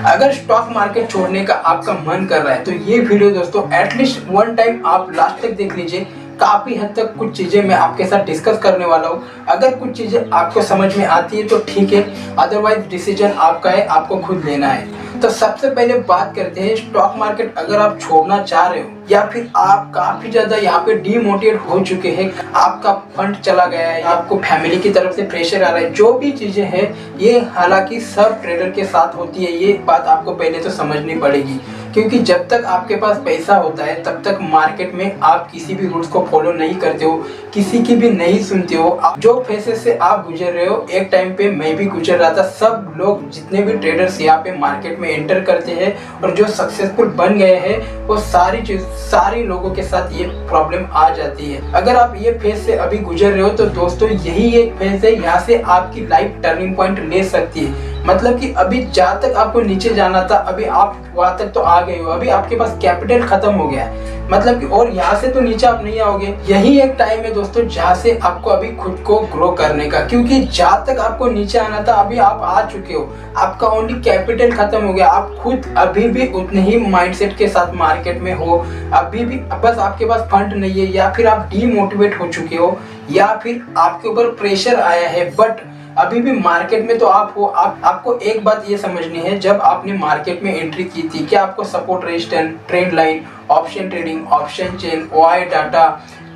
अगर stock market छोड़ने का आपका मन कर रहा है तो ये वीडियो दोस्तों एटलीस्ट वन टाइम आप लास्ट तक देख लीजिए। काफ़ी हद तक कुछ चीज़ें मैं आपके साथ डिस्कस करने वाला हूँ। अगर कुछ चीज़ें आपको समझ में आती है तो ठीक है, अदरवाइज डिसीजन आपका है, आपको खुद लेना है। तो सबसे पहले बात करते हैं स्टॉक मार्केट अगर आप छोड़ना चाह रहे हो या फिर आप काफ़ी ज़्यादा यहाँ पे डीमोटिवेट हो चुके हैं, आपका फंड चला गया है, आपको फैमिली की तरफ से प्रेशर आ रहा है, जो भी चीज़ें हैं ये हालांकि सब ट्रेडर के साथ होती है। ये बात आपको पहले तो समझनी पड़ेगी, क्योंकि जब तक आपके पास पैसा होता है तब तक मार्केट में आप किसी भी रूल्स को फॉलो नहीं करते हो, किसी की भी नहीं सुनते हो। जो फेसेस से आप गुजर रहे हो एक टाइम पे मैं भी गुजर रहा था। सब लोग जितने भी ट्रेडर्स यहाँ पे मार्केट में एंटर करते हैं और जो सक्सेसफुल बन गए हैं वो सारी लोगों के साथ ये प्रॉब्लम आ जाती है। अगर आप ये फेज से अभी गुजर रहे हो तो दोस्तों यही एक फेज है, यहाँ से आपकी लाइफ टर्निंग पॉइंट ले सकती है। मतलब कि अभी जहाँ तक आपको नीचे जाना था अभी आप वहां तक तो आ गए हो, अभी आपके पास कैपिटल खत्म हो गया है, मतलब कि और यहाँ से तो नीचे आप नहीं आओगे। यही एक टाइम है दोस्तों जहाँ से आपको अभी खुद को ग्रो करने का, क्योंकि जहाँ तक आपको नीचे आना था अभी आप आ चुके हो, आपका ओनली कैपिटल खत्म हो गया। आप खुद अभी भी उतने ही माइंडसेट के साथ मार्केट में हो, अभी भी बस आपके पास फंड नहीं है, या फिर आप डीमोटिवेट हो चुके हो, या फिर आपके ऊपर प्रेशर आया है, बट अभी भी मार्केट में तो आप हो। आपको एक बात ये समझनी है, जब आपने मार्केट में एंट्री की थी क्या आपको support, resistance, trend line, option trading, option chain, OI data,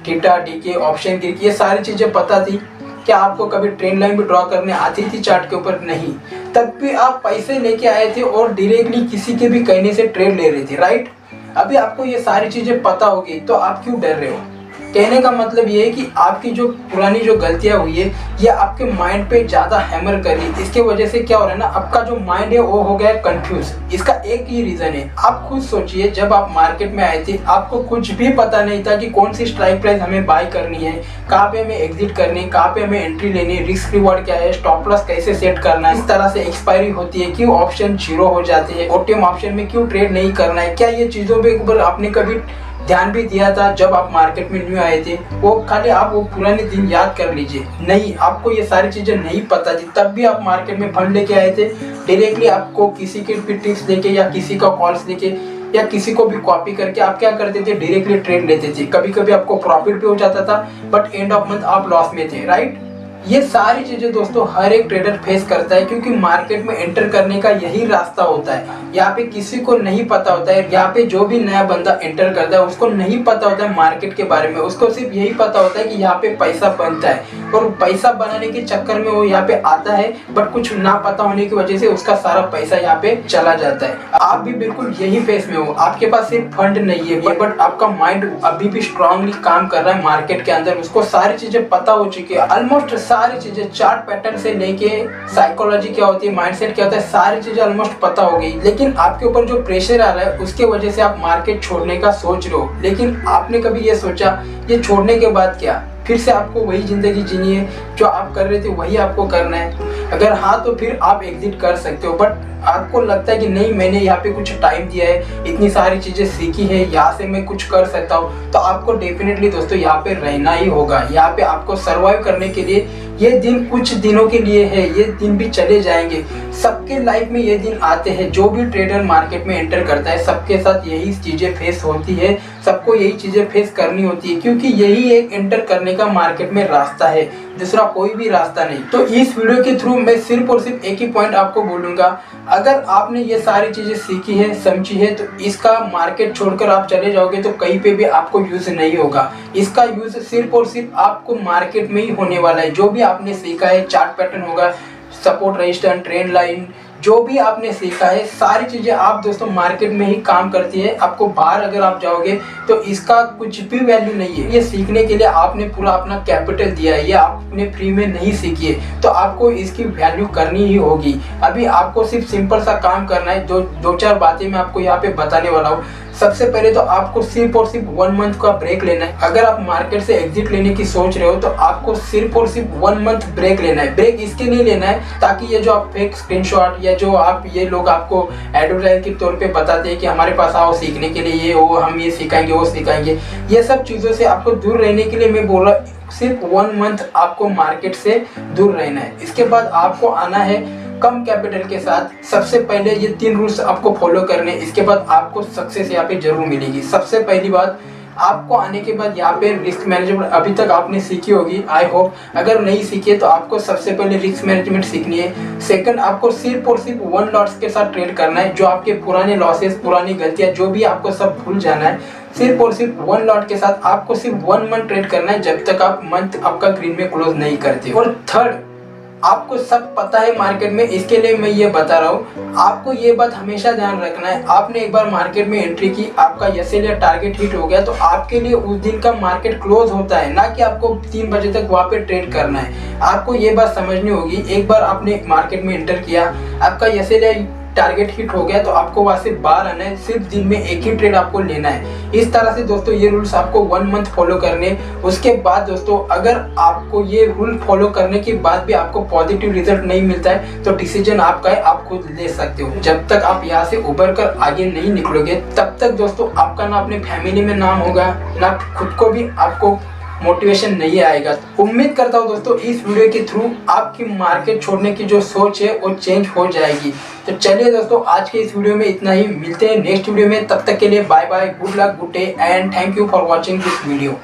theta, decay, option Greek, ये सारी चीजें पता थी? क्या आपको कभी ट्रेंड लाइन भी ड्रॉ करने आती थी चार्ट के ऊपर? नहीं। तब भी आप पैसे लेके आए थे और डायरेक्टली किसी के भी कहने से ट्रेड ले रहे थे, राइट? अभी आपको ये सारी चीजें पता होगी तो आप क्यों डर रहे हो? कहने का मतलब ये है कि आपकी जो पुरानी जो गलतियां हुई है ये आपके माइंड पे ज्यादा हैमर करी, इसके वजह से क्या हो रहा है ना, आपका जो माइंड है वो हो गया कंफ्यूज। इसका एक ही रीजन है, आप खुद सोचिए, जब आप मार्केट में आए थे आपको कुछ भी पता नहीं था कि कौन सी स्ट्राइक प्राइस हमें बाय करनी है, कहाँ पे हमें एग्जिट करनी है, कहाँ पे हमें एंट्री लेनी है, रिस्क रिवॉर्ड क्या है, स्टॉप लॉस कैसे सेट करना है, इस तरह से एक्सपायरी होती है, क्यों ऑप्शन जीरो हो जाते हैं, ओटीएम ऑप्शन में क्यों ट्रेड नहीं करना है, क्या ये चीजों पे ऊपर आपने कभी ध्यान भी दिया था जब आप मार्केट में न्यू आए थे? वो खाली आप वो पुराने दिन याद कर लीजिए। नहीं, आपको ये सारी चीजें नहीं पता थी, तब भी आप मार्केट में फंड लेके आए थे। डायरेक्टली आपको किसी के भी टिप्स लेके या किसी का कॉल्स लेके या किसी को भी कॉपी करके आप क्या करते थे, डायरेक्टली ट्रेड लेते थे। कभी कभी आपको प्रॉफिट भी हो जाता था बट एंड ऑफ मंथ आप लॉस में थे, राइट? ये सारी चीजें दोस्तों हर एक ट्रेडर फेस करता है, क्योंकि मार्केट में एंटर करने का यही रास्ता होता है। यहाँ पे किसी को नहीं पता होता है, यहाँ पे जो भी नया बंदा एंटर करता है उसको नहीं पता होता है मार्केट के बारे में, उसको सिर्फ यही पता होता है कि यहाँ पे पैसा बनता है, और पैसा बनाने के चक्कर में वो यहाँ पे आता है, बट कुछ ना पता होने की वजह से उसका सारा पैसा यहाँ पे चला जाता है। आप भी बिल्कुल यही फेस में हो, आपके पास सिर्फ फंड नहीं है बट आपका माइंड अभी भी स्ट्रांगली काम कर रहा है मार्केट के अंदर, उसको सारी चीजें पता हो चुकी है, ऑलमोस्ट सारी चीजें, चार्ट पैटर्न से लेके साइकोलॉजी क्या होती है, माइंडसेट क्या होता है, सारी चीजें ऑलमोस्ट पता हो गई। लेकिन आपके ऊपर जो प्रेशर आ रहा है उसके वजह से आप मार्केट छोड़ने का सोच रहे हो। लेकिन आपने कभी ये सोचा ये छोड़ने के बाद क्या फिर से आपको वही जिंदगी जीनी है, जो आप कर रहे थे वही आपको करना है? अगर हाँ तो फिर आप एग्जिट कर सकते हो, बट आपको लगता है कि नहीं, मैंने यहाँ पे कुछ टाइम दिया है, इतनी सारी चीजें सीखी है, यहाँ से मैं कुछ कर सकता हूँ, तो आपको डेफिनेटली दोस्तों यहाँ पे रहना ही होगा। यहाँ पे आपको सर्वाइव करने के लिए ये दिन कुछ दिनों के लिए है, ये दिन भी चले जाएंगे। सबके लाइफ में ये दिन आते हैं, जो भी ट्रेडर मार्केट में एंटर करता है सबके साथ यही चीजें फेस होती है, सबको यही चीजें फेस करनी होती है, क्योंकि यही एक एंटर करने का मार्केट में रास्ता है, दूसरा कोई भी रास्ता नहीं। तो इस वीडियो के थ्रू मैं सिर्फ और सिर्फ एक ही पॉइंट आपको बोलूंगा, अगर आपने ये सारी चीजें सीखी है, समझी है, तो इसका मार्केट छोड़कर आप चले जाओगे तो कहीं पे भी आपको यूज नहीं होगा। इसका यूज सिर्फ और सिर्फ आपको मार्केट में ही होने वाला है। जो भी आपने सीखा है, चार्ट पैटर्न होगा, सपोर्ट, रेजिस्टेंस, ट्रेंड लाइन, जो भी आपने सीखा है सारी चीजें आप दोस्तों मार्केट में ही काम करती है। आपको बाहर अगर आप जाओगे तो इसका कुछ भी वैल्यू नहीं है। ये सीखने के लिए आपने पूरा अपना कैपिटल दिया है, ये आपने फ्री में नहीं सीखी है, तो आपको इसकी वैल्यू करनी ही होगी। अभी आपको सिर्फ सिंपल सा काम करना है, दो चार बातें मैं आपको यहाँ पे बताने वाला हूँ। सबसे पहले तो आपको सिर्फ और सिर्फ 1 मंथ का ब्रेक लेना है। अगर आप मार्केट से एग्जिट लेने की सोच रहे हो तो आपको सिर्फ और सिर्फ 1 मंथ ब्रेक लेना है। ब्रेक इसके लिए लेना है ताकि ये जो आप फेक स्क्रीनशॉट या जो आप ये लोग आपको एडवर्टाइज के तौर पे बताते हैं कि हमारे पास आओ सीखने के लिए, ये वो हम ये सिखाएंगे वो सिखाएंगे, ये सब चीज़ों से आपको दूर रहने के लिए मैं बोल रहा हूँ सिर्फ 1 मंथ आपको मार्केट से दूर रहना है। इसके बाद आपको आना है कम कैपिटल के साथ सबसे पहले ये 3 रूल्स आपको फॉलो करने, इसके बाद आपको सक्सेस यहाँ पे जरूर मिलेगी। सबसे पहली बात, आपको आने के बाद यहाँ पे रिस्क मैनेजमेंट अभी तक आपने सीखी होगी, आई होप। अगर नहीं सीखी है तो आपको सबसे पहले रिस्क मैनेजमेंट सीखनी है। सेकंड, आपको सिर्फ और सिर्फ 1 लॉट्स के साथ ट्रेड करना है। जो आपके पुराने लॉसेस, पुरानी गलतियां, जो भी आपको सब भूल जाना है। सिर्फ और सिर्फ 1 लॉट के साथ आपको सिर्फ 1 मंथ ट्रेड करना है, जब तक आप मंथ आपका ग्रीन में क्लोज नहीं करते। और थर्ड, आपको सब पता है मार्केट में, इसके लिए मैं ये बता रहा हूँ। आपको ये बात हमेशा ध्यान रखना है, आपने एक बार मार्केट में एंट्री की, आपका एसएल या टारगेट हिट हो गया तो आपके लिए उस दिन का मार्केट क्लोज होता है, ना कि आपको 3 बजे तक वहाँ पे ट्रेड करना है। आपको ये बात समझनी होगी। एक बार आपने मार्केट में एंटर किया, आपका एसएल या टारगेट हिट हो गया तो आपको वहां से बाहर आना है। सिर्फ दिन में एक ही ट्रेड आपको लेना है। इस तरह से दोस्तों ये रूल्स आपको 1 मंथ फॉलो करने। उसके बाद दोस्तों अगर आपको ये रूल फॉलो करने के बाद भी आपको पॉजिटिव रिजल्ट नहीं मिलता है तो डिसीजन आपका है, आप खुद ले सकते हो। जब तक आप यहाँ से उभर कर आगे नहीं निकलोगे तब तक दोस्तों आपका ना अपने फैमिली में नाम होगा, ना खुद को भी आपको मोटिवेशन नहीं आएगा। उम्मीद करता हूँ दोस्तों इस वीडियो के थ्रू आपकी मार्केट छोड़ने की जो सोच है वो चेंज हो जाएगी। तो चलिए दोस्तों आज के इस वीडियो में इतना ही, मिलते हैं नेक्स्ट वीडियो में। तब तक के लिए bye bye, good luck, good day and thank you for watching this video.